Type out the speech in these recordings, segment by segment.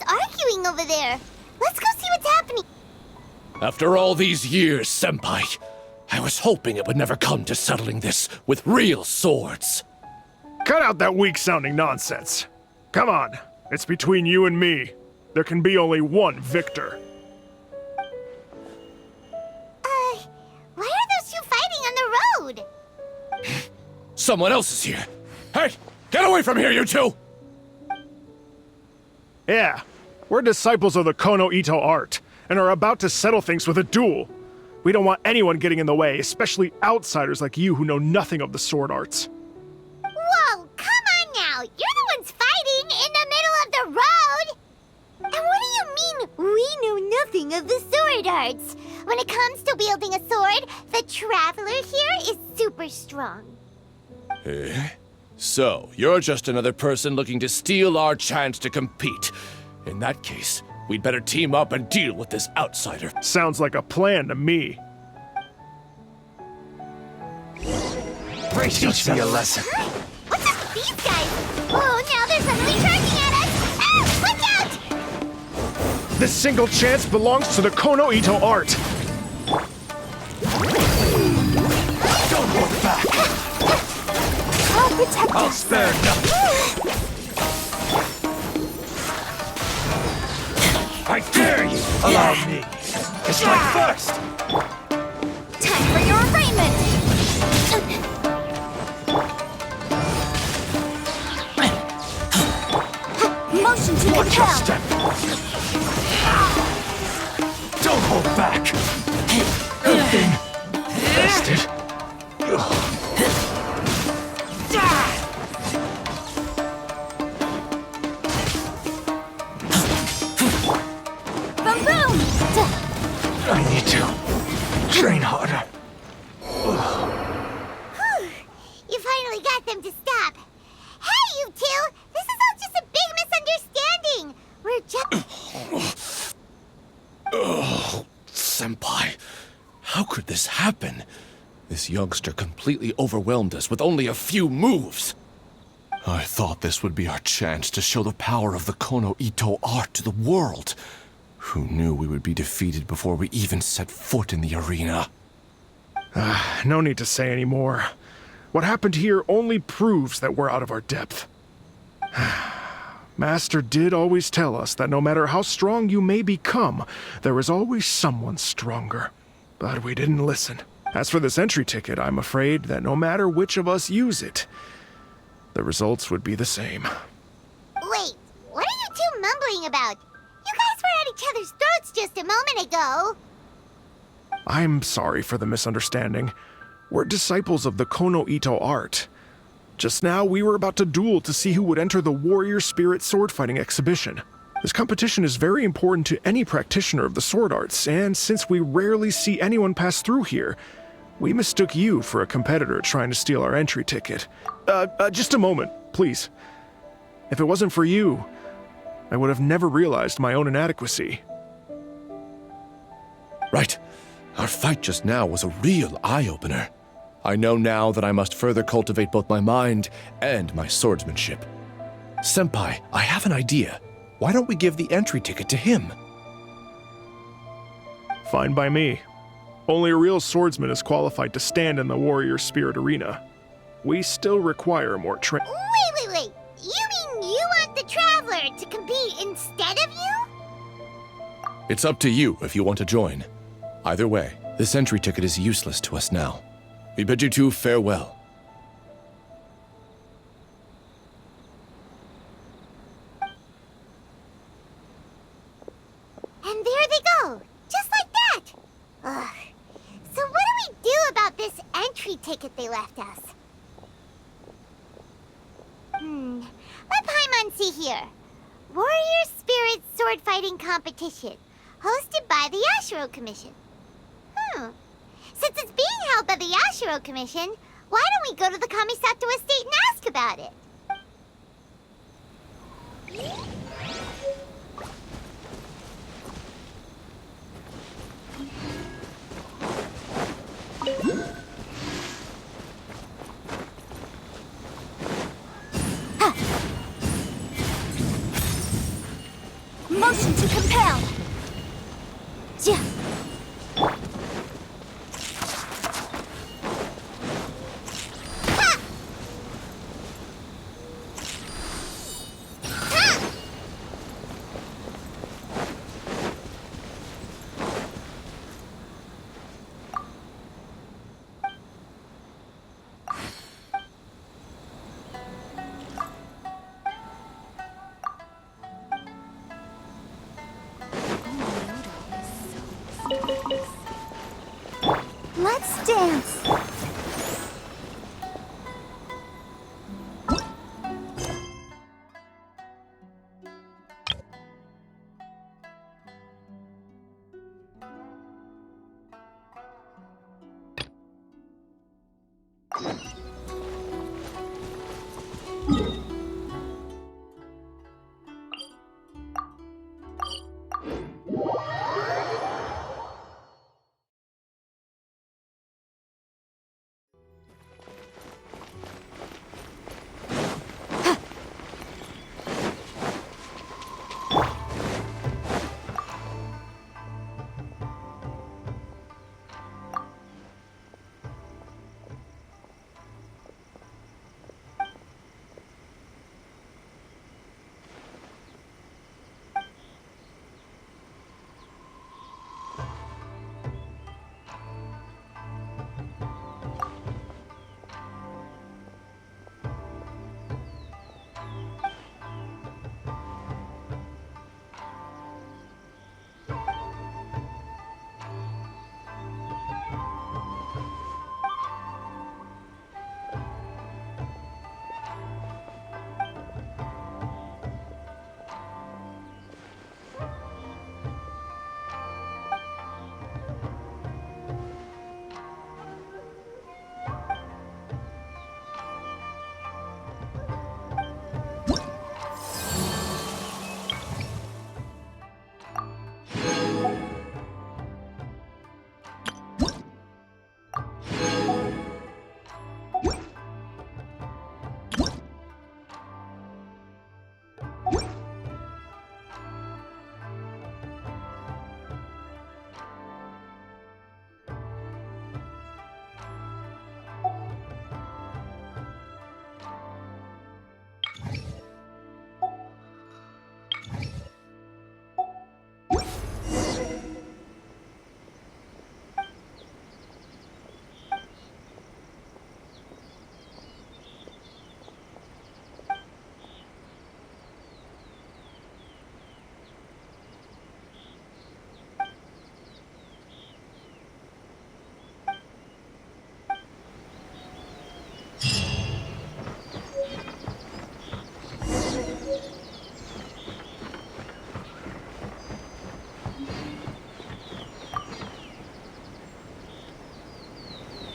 arguing over there. Let's go see what's happening. After all these years, Senpai, I was hoping it would never come to settling this with real swords. Cut out that weak-sounding nonsense. Come on, it's between you and me. There can be only one victor. Why are those two fighting on the road? Someone else is here. Hey, get away from here, you two! Yeah, we're disciples of the Kono Ito art, and are about to settle things with a duel. We don't want anyone getting in the way, especially outsiders like you who know nothing of the sword arts. Whoa, come on now! You're the ones fighting in the middle of the road! And what do you mean, we know nothing of the sword arts? When it comes to wielding a sword, the traveler here is super strong. So, you're just another person looking to steal our chance to compete. In that case, we'd better team up and deal with this outsider. Sounds like a plan to me. Teach me a lesson. What's up with these guys? Oh, now they're suddenly charging at us! Ah, look out! This single chance belongs to the Kono Ito art. Don't look back. I'll protect I'll us. spare nothing. I dare you! Allow me. To strike first! Time for your arraignment! Motion to Watch your compel! step. Don't hold back. Good thing. Vested. Boom boom! I need to train harder. You finally got them to stop. Hey, you two! This is all just a big misunderstanding. We're just... Oh, Senpai, how could this happen? This youngster completely overwhelmed us with only a few moves. I thought this would be our chance to show the power of the Kono Ito art to the world. Who knew we would be defeated before we even set foot in the arena? No need to say any more. What happened here only proves that we're out of our depth. Master did always tell us that no matter how strong you may become, there is always someone stronger. But we didn't listen. As for this entry ticket, I'm afraid that no matter which of us use it, the results would be the same. Wait, what are you two mumbling about? You guys were at each other's throats just a moment ago. I'm sorry for the misunderstanding. We're disciples of the Kono Ito art. Just now, we were about to duel to see who would enter the Warrior Spirit sword fighting exhibition. This competition is very important to any practitioner of the sword arts, and since we rarely see anyone pass through here, we mistook you for a competitor trying to steal our entry ticket. Just a moment, please. If it wasn't for you, I would have never realized my own inadequacy. Right. Our fight just now was a real eye-opener. I know now that I must further cultivate both my mind and my swordsmanship. Senpai, I have an idea. Why don't we give the entry ticket to him? Fine by me. Only a real swordsman is qualified to stand in the Warrior Spirit arena. We still require more training. Wait. You mean you want the Traveler to compete instead of you? It's up to you if you want to join. Either way, this entry ticket is useless to us now. We bid you two farewell. And there they go, just like that. Ugh. So what do we do about this entry ticket they left us? Let Paimon see here. Warrior Spirit Sword Fighting Competition, hosted by the Yashiro Commission. Since it's being held by the Yashiro Commission, why don't we go to the Kamisato estate and ask about it? motion to compel. Ja. Ha! Ha! Let's dance.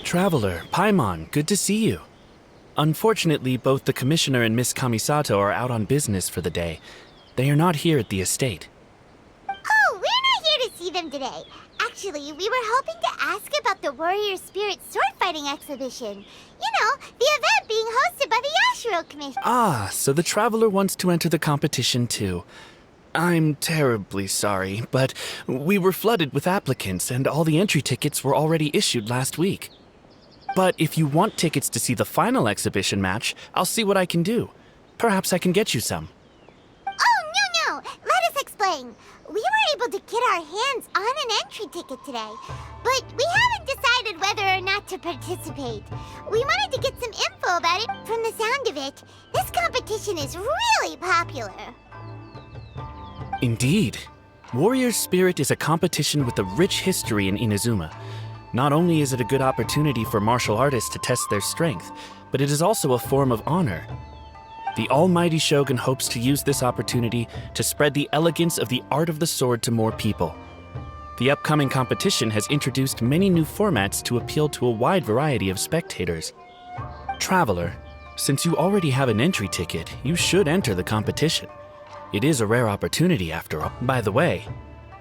Traveler, Paimon, good to see you. Unfortunately, both the Commissioner and Miss Kamisato are out on business for the day. They are not here at the estate. Oh, we're not here to see them today. Actually, we were hoping to ask about the Warrior Spirit sword fighting exhibition. You know, the event being hosted by the Yashiro Commission. Ah, so the Traveler wants to enter the competition too. I'm terribly sorry, but we were flooded with applicants and all the entry tickets were already issued last week. But if you want tickets to see the final exhibition match, I'll see what I can do. Perhaps I can get you some. Oh, no. Let us explain. We were able to get our hands on an entry ticket today, but we haven't decided whether or not to participate. We wanted to get some info about it. From the sound of it, this competition is really popular. Indeed. Warrior Spirit is a competition with a rich history in Inazuma. Not only is it a good opportunity for martial artists to test their strength, but it is also a form of honor. The almighty Shogun hopes to use this opportunity to spread the elegance of the art of the sword to more people. The upcoming competition has introduced many new formats to appeal to a wide variety of spectators. Traveler, since you already have an entry ticket, you should enter the competition. It is a rare opportunity after all. By the way,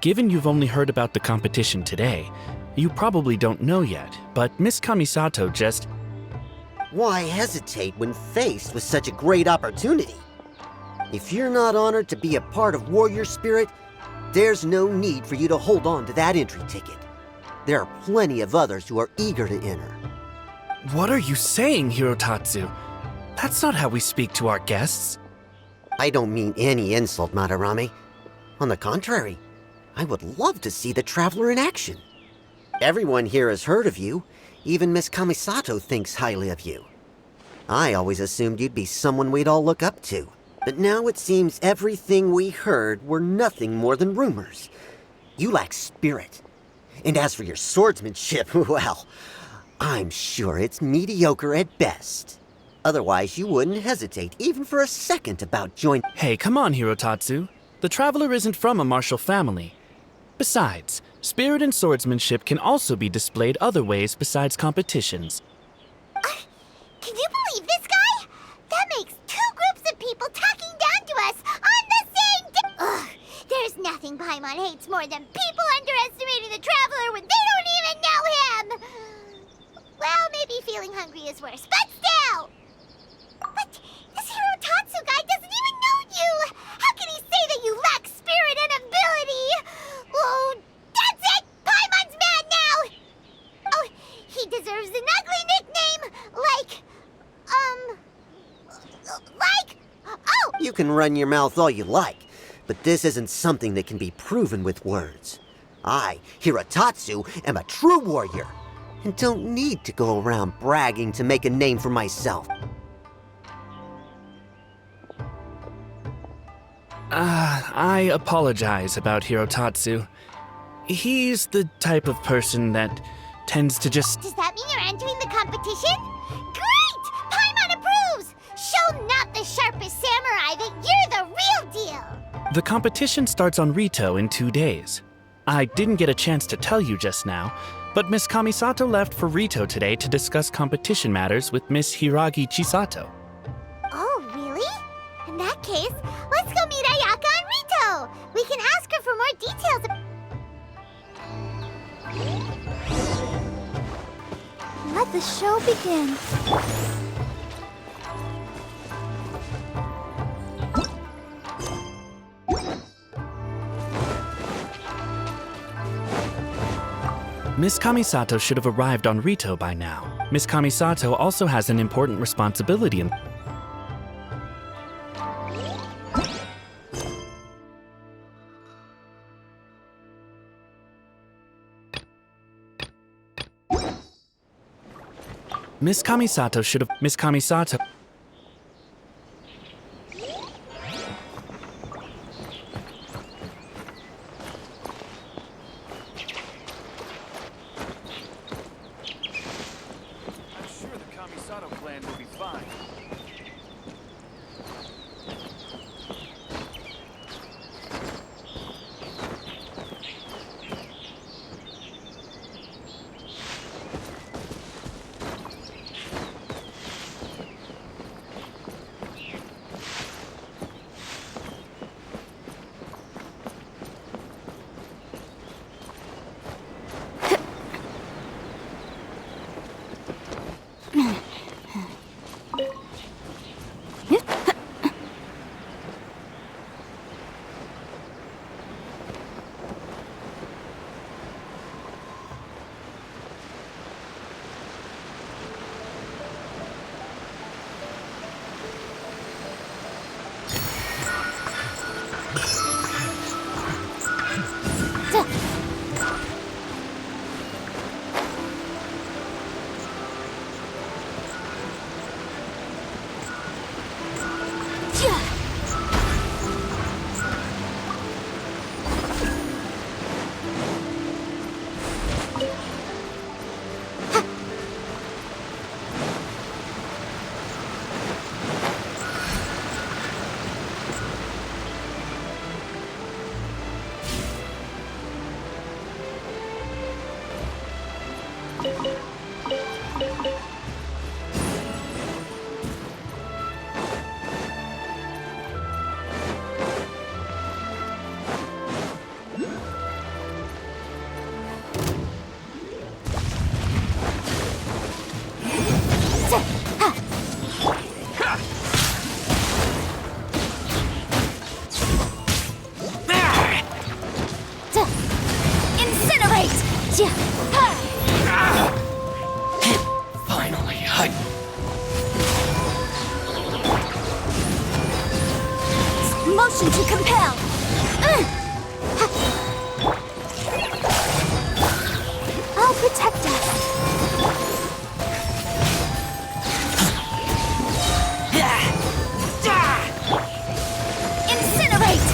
given you've only heard about the competition today, you probably don't know yet, but Miss Kamisato just... Why hesitate when faced with such a great opportunity? If you're not honored to be a part of Warrior Spirit, there's no need for you to hold on to that entry ticket. There are plenty of others who are eager to enter. What are you saying, Hirotatsu? That's not how we speak to our guests. I don't mean any insult, Madarame. On the contrary, I would love to see the Traveler in action. Everyone here has heard of you. Even Miss Kamisato thinks highly of you. I always assumed you'd be someone we'd all look up to. But now it seems everything we heard were nothing more than rumors. You lack spirit. And as for your swordsmanship, well, I'm sure it's mediocre at best. Otherwise, you wouldn't hesitate even for a second about joining. Hey, come on, Hirotatsu. The Traveler isn't from a martial family. Besides, spirit and swordsmanship can also be displayed other ways besides competitions. Can you believe this guy? That makes two groups of people talking down to us on the same day. Ugh, there's nothing Paimon hates more than people underestimating the Traveler when they don't even know him. Well, maybe feeling hungry is worse, but still. But this Hirotatsu guy doesn't even know you. How can he say that you lack spirit and ability? Oh, that's it! Paimon's mad now! Oh, he deserves an ugly nickname, oh! You can run your mouth all you like, but this isn't something that can be proven with words. I, Hirotatsu, am a true warrior, and don't need to go around bragging to make a name for myself. I apologize about Hirotatsu. He's the type of person that tends to just... Does that mean you're entering the competition? Great! Paimon approves! Show not the sharpest samurai that you're the real deal! The competition starts on Rito in 2 days. I didn't get a chance to tell you just now, but Miss Kamisato left for Rito today to discuss competition matters with Miss Hiragi Chisato. Oh, really? In that case, let's go meet Ayaka and Rito! We can ask her for more details. Let the show begin. Miss Kamisato should have arrived on Rito by now. Miss Kamisato also has an important responsibility in... Miss Kamisato should have... Miss Kamisato... I'm sure the Kamisato plan will be fine. Finally, Motion to compel. I'll protect us. Incinerate.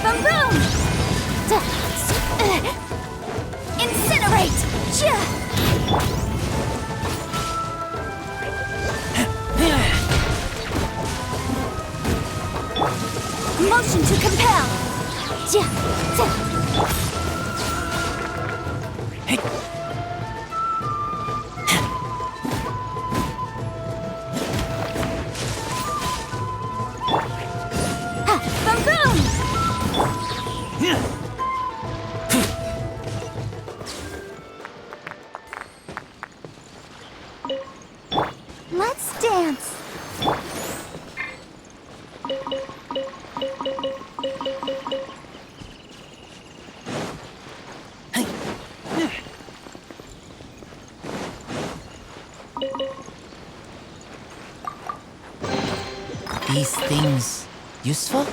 Boom boom. Incinerate. Motion to compel. Boom boom. Let's dance. These things useful?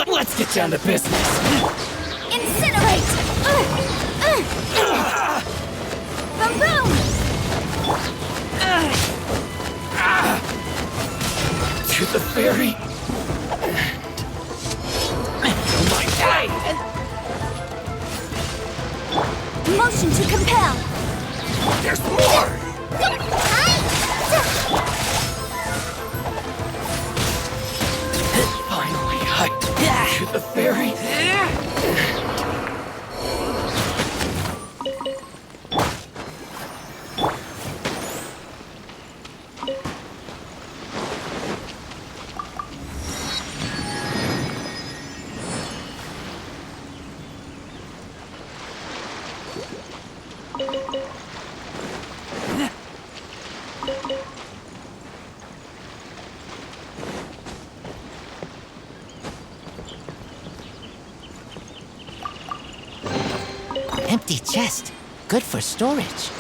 Let's get down to business. Incinerate. Boom boom. To the ferry. My God! Motion to compel. There's more! Finally, to the ferry. Empty chest. Good for storage.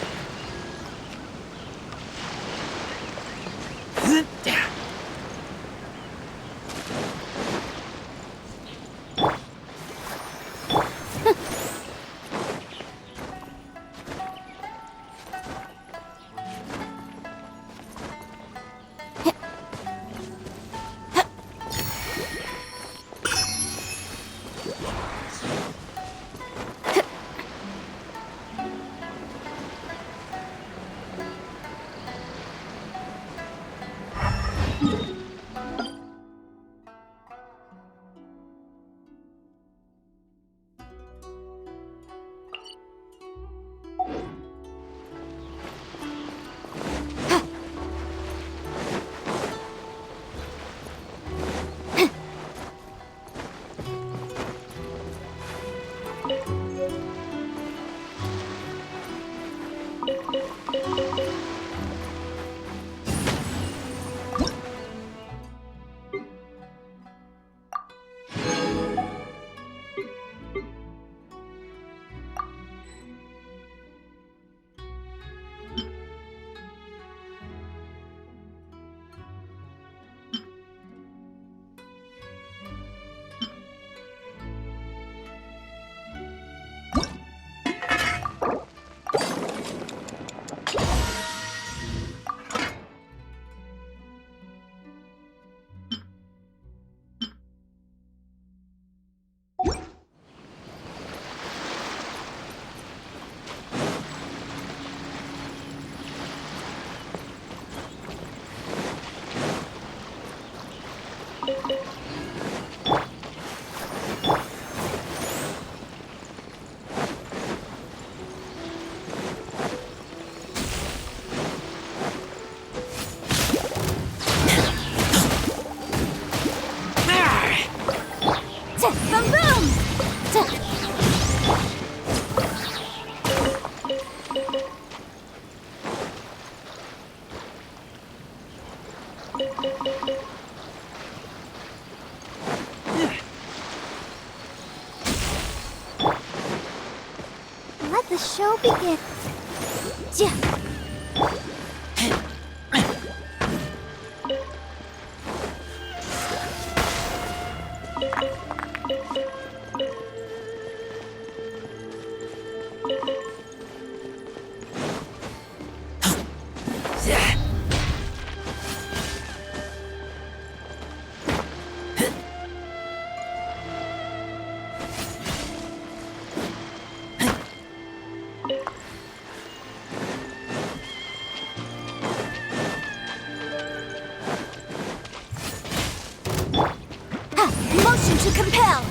Let the show begin. Motion to compel.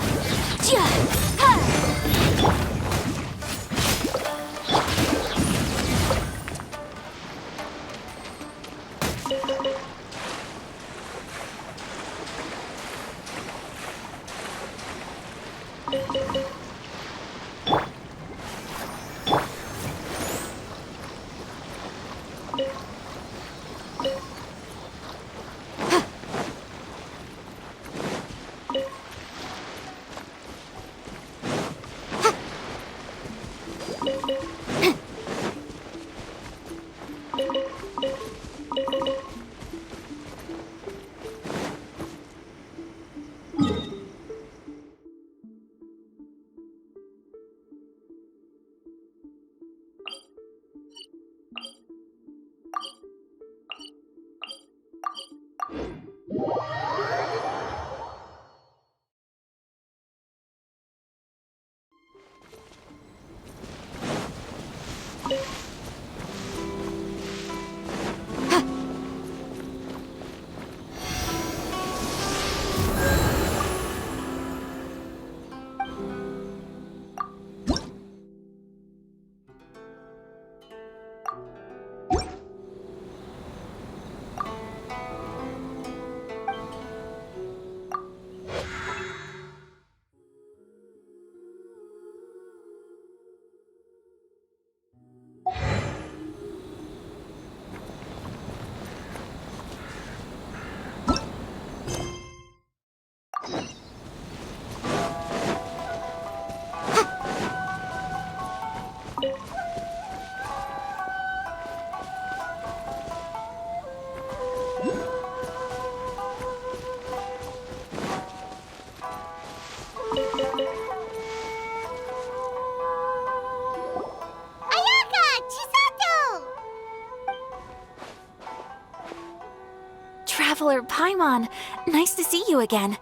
Traveler Paimon, nice to see you again.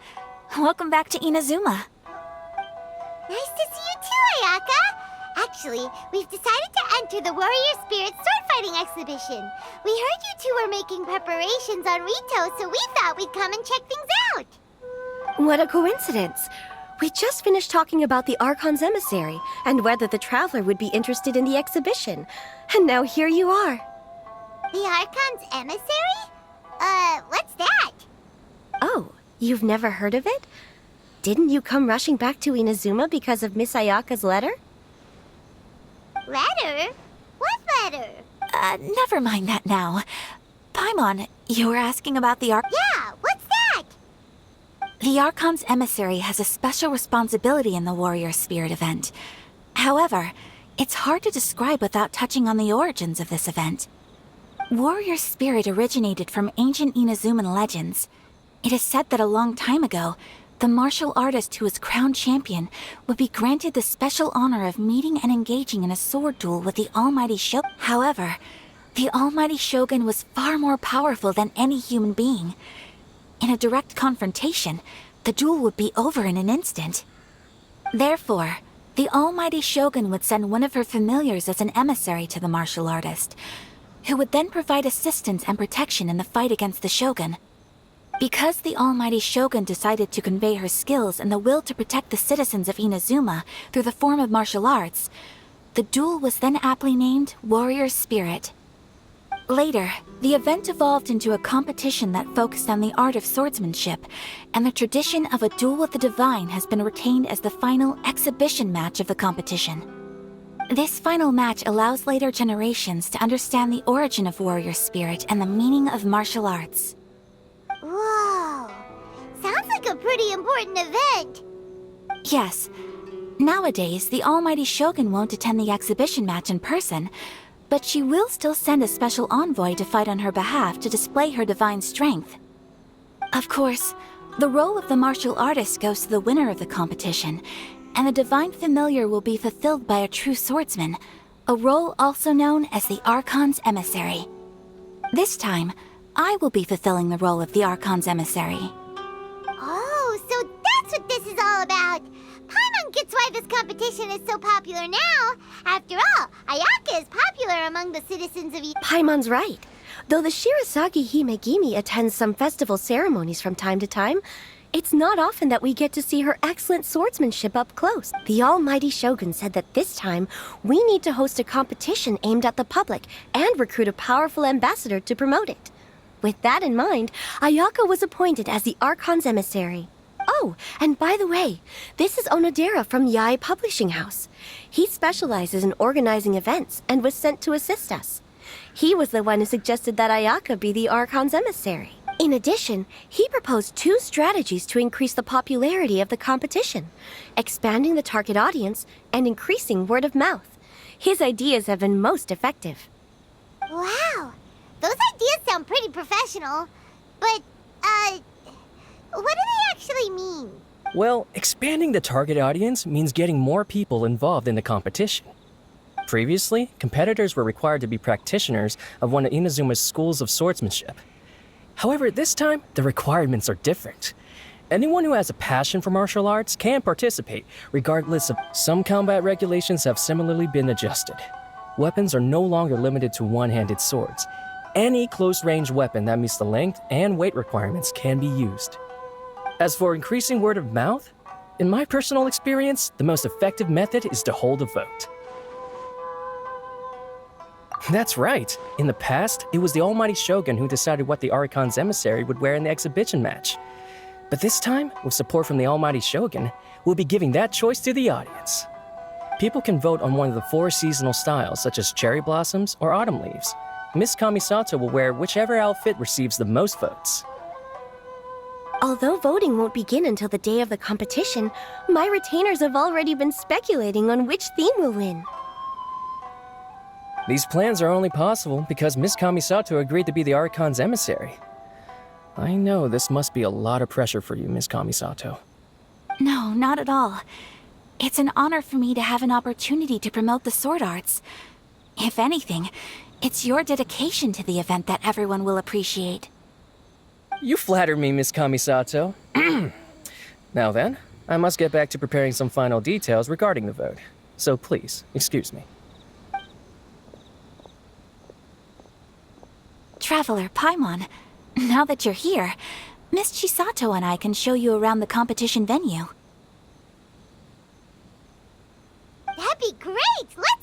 Welcome back to Inazuma. Nice to see you too, Ayaka! Actually, we've decided to enter the Warrior Spirit sword-fighting exhibition. We heard you two were making preparations on Rito, so we thought we'd come and check things out. What a coincidence! We just finished talking about the Archon's emissary and whether the Traveler would be interested in the exhibition. And now here you are. The Archon's emissary? What's that? Oh, you've never heard of it? Didn't you come rushing back to Inazuma because of Miss Ayaka's letter? Letter? What letter? Never mind that now. Paimon, you were asking about the Yeah, what's that? The Archon's emissary has a special responsibility in the Warrior Spirit event. However, it's hard to describe without touching on the origins of this event. Warrior Spirit originated from ancient Inazuman legends. It is said that a long time ago, the martial artist who was crowned champion would be granted the special honor of meeting and engaging in a sword duel with the Almighty Shogun. However, the Almighty Shogun was far more powerful than any human being. In a direct confrontation, the duel would be over in an instant. Therefore, the Almighty Shogun would send one of her familiars as an emissary to the martial artist, who would then provide assistance and protection in the fight against the Shogun. Because the Almighty Shogun decided to convey her skills and the will to protect the citizens of Inazuma through the form of martial arts, the duel was then aptly named Warrior Spirit. Later, the event evolved into a competition that focused on the art of swordsmanship, and the tradition of a duel with the divine has been retained as the final exhibition match of the competition. This final match allows later generations to understand the origin of Warrior Spirit and the meaning of martial arts. like a pretty important event. Yes. Nowadays, the Almighty Shogun won't attend the exhibition match in person, but she will still send a special envoy to fight on her behalf to display her divine strength. Of course, the role of the martial artist goes to the winner of the competition, and the divine familiar will be fulfilled by a true swordsman, a role also known as the Archon's emissary. This time, I will be fulfilling the role of the Archon's emissary. Oh, so that's what this is all about. Paimon gets why this competition is so popular now. After all, Ayaka is popular among the citizens of Paimon's right. Though the Shirasagi Himegimi attends some festival ceremonies from time to time, it's not often that we get to see her excellent swordsmanship up close. The Almighty Shogun said that this time, we need to host a competition aimed at the public and recruit a powerful ambassador to promote it. With that in mind, Ayaka was appointed as the Archon's emissary. Oh, and by the way, this is Onodera from Yae Publishing House. He specializes in organizing events and was sent to assist us. He was the one who suggested that Ayaka be the Archon's emissary. In addition, he proposed 2 strategies to increase the popularity of the competition: expanding the target audience and increasing word of mouth. His ideas have been most effective. Wow, those ideas sound pretty professional. But, what do they actually mean? Well, expanding the target audience means getting more people involved in the competition. Previously, competitors were required to be practitioners of one of Inazuma's schools of swordsmanship. However, this time, the requirements are different. Anyone who has a passion for martial arts can participate, regardless of... Some combat regulations have similarly been adjusted. Weapons are no longer limited to one-handed swords. Any close-range weapon that meets the length and weight requirements can be used. As for increasing word of mouth, in my personal experience, the most effective method is to hold a vote. That's right. In the past, it was the Almighty Shogun who decided what the Archon's emissary would wear in the exhibition match. But this time, with support from the Almighty Shogun, we'll be giving that choice to the audience. People can vote on one of the 4 seasonal styles, such as cherry blossoms or autumn leaves. Miss Kamisato will wear whichever outfit receives the most votes. Although voting won't begin until the day of the competition, my retainers have already been speculating on which theme will win. These plans are only possible because Miss Kamisato agreed to be the Archon's emissary. I know this must be a lot of pressure for you, Miss Kamisato. No, not at all. It's an honor for me to have an opportunity to promote the sword arts. If anything, it's your dedication to the event that everyone will appreciate. You flatter me, Miss Kamisato. Now then, I must get back to preparing some final details regarding the vote. So please, excuse me. Traveler Paimon, now that you're here, Miss Chisato and I can show you around the competition venue. That'd be great! Let's